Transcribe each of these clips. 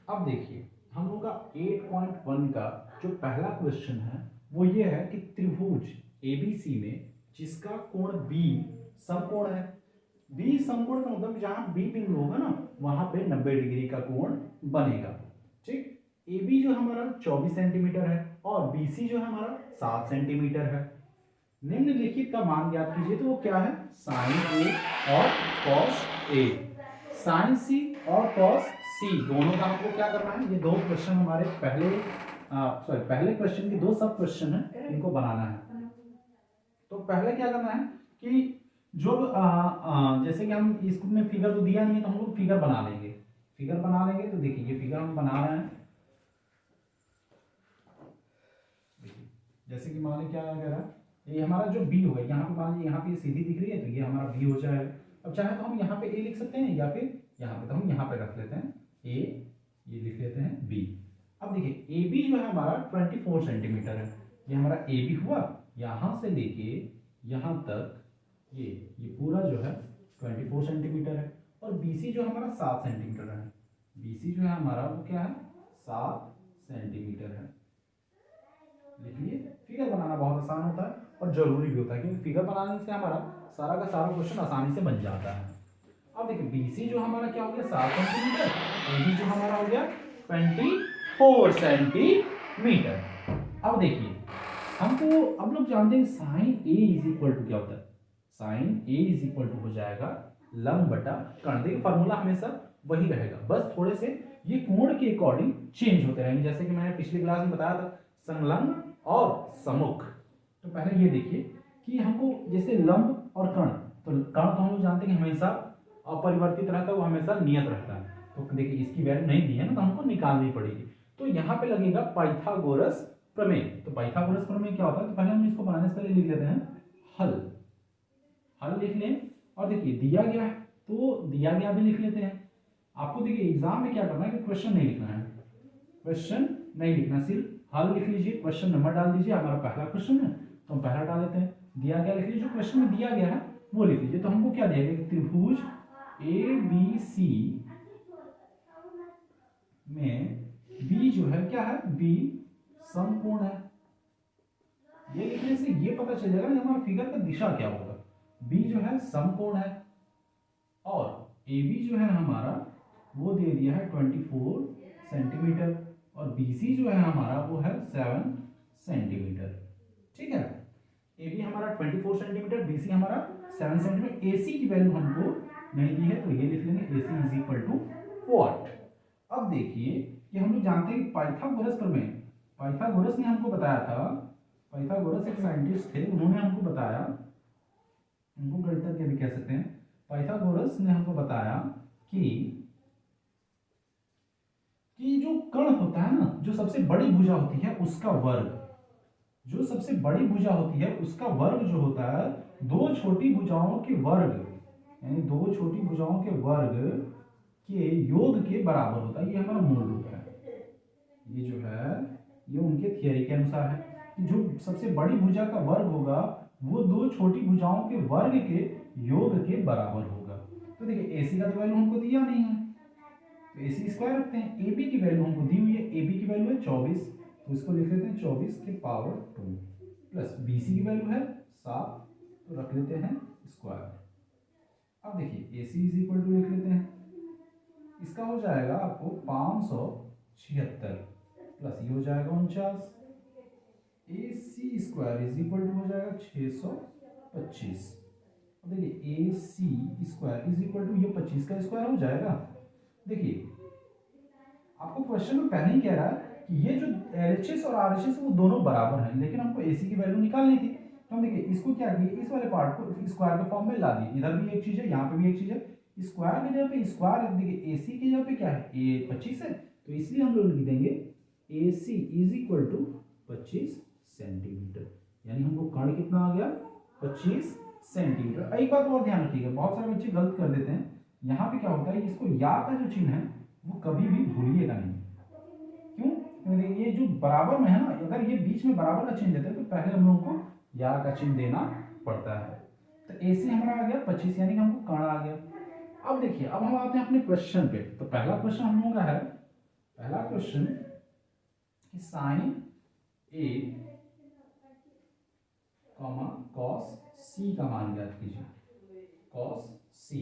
अब देखिए हम लोग का 8.1 का जो पहला क्वेश्चन है वो ये है कि त्रिभुज एबीसी में जिसका कोण बी समकोण है। बी समकोण का मतलब जहां बी बिंदु होगा ना वहां पे 90 डिग्री का कोण बनेगा। ठीक, AB जो हमारा 24 सेंटीमीटर है और BC जो है हमारा 7 सेंटीमीटर है। निम्नलिखित का मान ज्ञात कीजिए, तो वो क्या है, साइन ए और कॉस ए। साइन सी और कॉस सी दोनों का हमको क्या करना है, ये दो क्वेश्चन हमारे पहले क्वेश्चन के दो सब क्वेश्चन है, इनको बनाना है। तो पहले क्या करना है कि जो जैसे कि हम इस में फिगर तो दिया नहीं है तो हम लोग फिगर बना लेंगे। फिगर बना लेंगे तो देखिए ये फिगर हम बना रहे हैं। देखिए जैसे कि मान लीजिए क्या कह रहा है, ये हमारा जो बी होगा, यहाँ पे मान लीजिए यहाँ पे सीधी दिख रही है तो ये हमारा बी हो जाएगा। अब चाहे तो हम यहाँ पे ए लिख सकते हैं या फिर यहाँ पे, तो हम यहाँ पे रख लेते हैं ए, ये लिख लेते हैं बी। अब देखिए ए बी जो है हमारा 24 सेंटीमीटर है, ये हमारा ए बी हुआ, यहाँ से लेके यहाँ तक ये पूरा जो है 24 सेंटीमीटर है। और बी सी जो हमारा 7 सेंटीमीटर है, बी सी जो है हमारा वो क्या है 7 सेंटीमीटर है। देखिए फिगर बनाना बहुत आसान होता है और जरूरी भी होता है, क्योंकि फिगर बनाने से हमारा सारा का सारा क्वेश्चन आसानी से बन जाता है। अब देखिए BC जो हमारा क्या हो गया 7 सेंटीमीटर, AB जो हमारा हो गया 24 सेंटीमीटर। अब देखिए हमको, अब लोग जानते हैं sine A is equal to क्या होता है, sine A is equal to हो जाएगा लंब बटा कर्ण। देखिए फॉर्मूला हमेशा वही रहेगा, बस थोड़े से ये कोण के अकॉर्डिंग चेंज होते रहेंगे। जैसे कि मैंने पिछली क्लास में बताया था संलग्न और सम्मुख। तो पहले ये देखिए कि हमको जैसे लंब और कर्ण, तो कर्ण तो हम लोग जानते हैं कि हमेशा अपरिवर्तित रहता है, वो हमेशा नियत रहता है। तो देखिए इसकी वैल्यू नहीं दी है ना, तो हमको निकालनी पड़ेगी। तो यहाँ पे लगेगा पाइथागोरस प्रमेय। तो पाइथागोरस प्रमेय क्या होता है, तो पहले हम इसको बनाने से पहले लिख लेते हैं हल। हल लिख लें और देखिए दिया गया है तो दिया गया भी लिख लेते हैं। आपको देखिए एग्जाम में क्या करना है कि क्वेश्चन नहीं लिखना है, क्वेश्चन नहीं लिखना, सिर्फ हल लिख लीजिए, क्वेश्चन नंबर डाल दीजिए। हमारा पहला क्वेश्चन है तो हम पहला डाल देते हैं, दिया गया लिख लीजिए, जो क्वेश्चन में दिया गया है वो लिख लीजिए। तो हमको क्या दिया गया, त्रिभुज ABC में बी जो है क्या है, बी समकोण है। ये लिखने से ये पता चल जाएगा कि हमारा फिगर का दिशा क्या होगा। बी जो है समकोण है और ए बी जो है हमारा वो दे दिया है 24 सेंटीमीटर और BC जो है हमारा वो है 7 सेंटीमीटर। ठीक है, ए बी हमारा 24 सेंटीमीटर, BC हमारा 7 सेंटीमीटर। AC की वैल्यू हमको नहीं दी है तो ये लिख लेंगे AC is equal to what. अब देखिए कि हम लोग जानते हैं कि पाइथागोरस प्रमेय, पाइथागोरस ने हमको बताया था, पाइथागोरस एक साइंटिस्ट थे, उन्होंने हमको बताया, उनको गणितज्ञ भी कह सकते हैं, पाइथागोरस ने हमको बताया कि जो कण होता है ना, जो सबसे बड़ी भुजा होती है उसका वर्ग, जो सबसे बड़ी भुजा होती है उसका वर्ग जो होता है दो छोटी भुजाओं के वर्ग, यानी दो छोटी भुजाओं के वर्ग के योग के बराबर होता है। ये हमारा मूल रूप है, ये जो है ये उनके थियरी के अनुसार है कि जो सबसे बड़ी भुजा का वर्ग होगा वो दो छोटी भुजाओं के वर्ग के योग के बराबर होगा। तो देखिए AC का तो वैल्यू हमको दिया नहीं है तो AC स्क्वायर रखते हैं। AB की वैल्यू हमको दी हुई है, AB की वैल्यू है 24 तो इसको लिख लेते हैं 24 के पावर 2 प्लस BC की वैल्यू है 7 तो रख लेते हैं स्क्वायर। अब देखिए AC इज इक्वल टू लिख लेते हैं, इसका हो जाएगा आपको 576 प्लस ये हो जाएगा 49, AC square is equal to हो जाएगा 625। अब देखिए AC square is equal to ये 25 का स्क्वायर हो जाएगा। देखिए आपको क्वेश्चन में पहले ही कह रहा है कि ये जो LHS और RHS वो दोनों बराबर हैं, लेकिन हमको AC की वैल्यू निकालनी थी। तो हम देखिए इसको क्या किए, इस वाले पार्ट को स्क्वायर के फॉर्म में ला दिए, इधर भी एक चीज है यहाँ पे भी एक चीज है, स्क्वायर की जगह पे स्क्वायर, देखिए AC की जगह पे क्या है A 25 है तो इसलिए हम लोग लिख देंगे AC is equal to 25 centimetre, यानी हमको कर्ण कितना आ गया 25 सेंटीमीटर। एक बात और ध्यान रखिएगा, बहुत सारे बच्चे गलत कर देते हैं, यहाँ पे क्या होता है इसको या का जो चिन्ह है वो कभी भी भूलिएगा नहीं। क्यों, क्योंकि ये जो बराबर में है ना, अगर ये बीच में बराबर का चिन्ह देते हैं तो पहले हम लोगों को या का चिन्ह देना पड़ता है। तो AC हमारा आ गया 25 यानी कि हमको कर्ण आ गया। अब देखिए अब हम आते हैं अपने क्वेश्चन पे। तो पहला क्वेश्चन हम लोगों का है पहला क्वेश्चन कि साइन ए कॉमा कॉस सी का मान ज्ञात कीजिए। कॉस सी,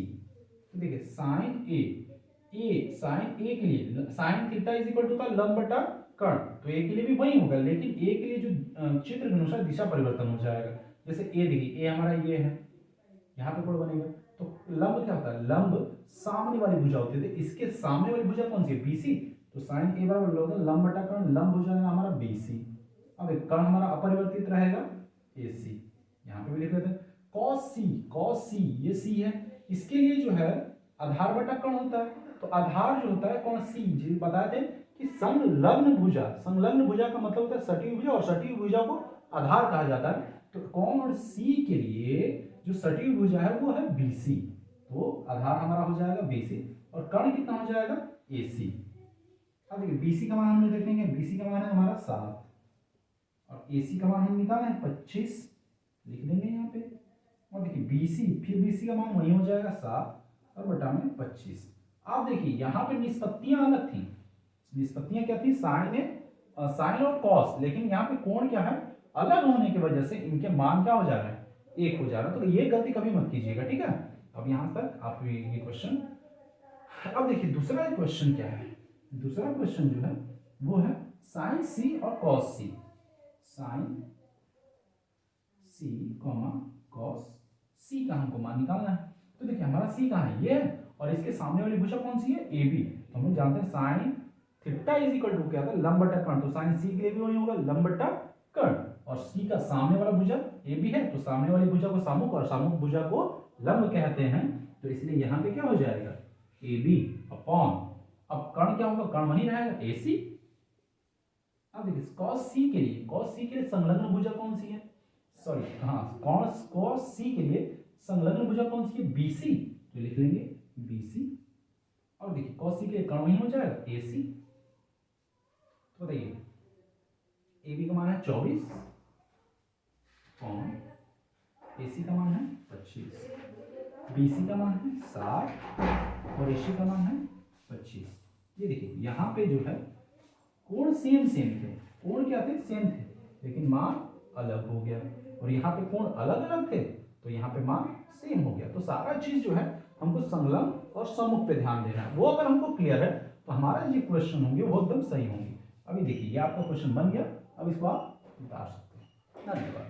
तो देखिए साइन ए साइन ए के लिए sine theta is equal to का लंब बटा कर्ण, तो ए के लिए भी वही होगा, लेकिन ए के लिए जो चित्र के अनुसार दिशा परिवर्तन हो जाएगा। जैसे ए देखिए, ए हमारा ये है, यहाँ पे कोण बनेगा, तो लंब क्या होता है, लंब सामने वाली भुजा होती है, तो इसके सामने वाली भुजा कौन सी है, बीसी, तो साइन ए बराबर होगा लंब बटा कर्ण, लंब हो जाएगा हमारा बीसी। अब कर्ण हमारा अपरिवर्तित रहेगा AC, यहाँ पे भी लिख लेते हैं कॉस सी ये सी है, इसके लिए जो है आधार बटा कर्ण होता है, तो आधार जो होता है कौन सी, जी बताए थे कि संलग्न भुजा का मतलब होता है सटी भुजा, और सटी भुजा को आधार कहा जाता है। तो कौन और सी के लिए जो सटी भुजा है वो है BC, तो आधार हमारा हो जाएगा BC और कर्ण कितना हो जाएगा AC। अब देखिए BC का मान हम लोग देखेंगे, BC का मान है हमारा 7 और AC का मान हम निकाले हैं 25, लिख देंगे यहाँ पे। और देखिए BC, फिर BC का मान वही हो जाएगा 7 और बटा में 25। आप देखिए यहाँ पे निष्पत्तियां अलग थी, निष्पत्तियां क्या थी, साइन और कॉस, लेकिन यहाँ पे कोण क्या है, अलग होने की वजह से इनके मान क्या हो जा रहा है, एक हो जा रहा है, तो ये गलती कभी मत कीजिएगा, ठीक है। अब यहाँ तक आप ये क्वेश्चन। अब देखिए दूसरा क्वेश्चन क्या है, दूसरा क्वेश्चन जो है वो है साइन सी और कॉस सी, साइन सी कॉमा कॉस सी का हमको मान निकालना है। तो देखिए हमारा सी कहाँ है, ये है, और इसके सामने वाली भुजा कौन सी है, AB, तो हम लोग जानते हैं sine theta is equal to क्या था, लंब बटा कर्ण, तो साइन सी के लिए भी वही होगा लंब बटा कर्ण, और सी का सामने वाला भुजा AB है, तो सामने वाली भुजा को सामुख और सामुख भुजा को लंब कहते हैं, तो इसलिए यहाँ पे क्या हो जाएगा AB अपॉन, अब कर्ण क्या होगा, कर्ण वही रहेगा AC। अब देखिए कॉस सी के लिए संलग्न भुजा कौन सी है, सॉरी हाँ कॉस सी के लिए संलग्न भुजा कौन सी है, BC, तो लिख लेंगे BC। और देखिए कॉस सी के लिए कर्ण वही हो जाएगा AC, तो बताइए AB का मान है 24 और AC का मान है 25, BC का मान है 60 और AC का मान है 25। ये देखिए यहाँ पे जो है कोण सेम थे, कोण क्या थे, सेम थे, लेकिन मान अलग हो गया, और यहाँ पे कोण अलग अलग थे तो यहाँ पे मान सेम हो गया। तो सारा चीज जो है हमको संलग्न और सम्मुख पे ध्यान देना है, वो अगर हमको क्लियर है तो हमारा जो क्वेश्चन होंगे वो एकदम सही होंगे। अभी देखिए ये आपका क्वेश्चन बन गया, अब इसको आप उतार सकते हैं। धन्यवाद।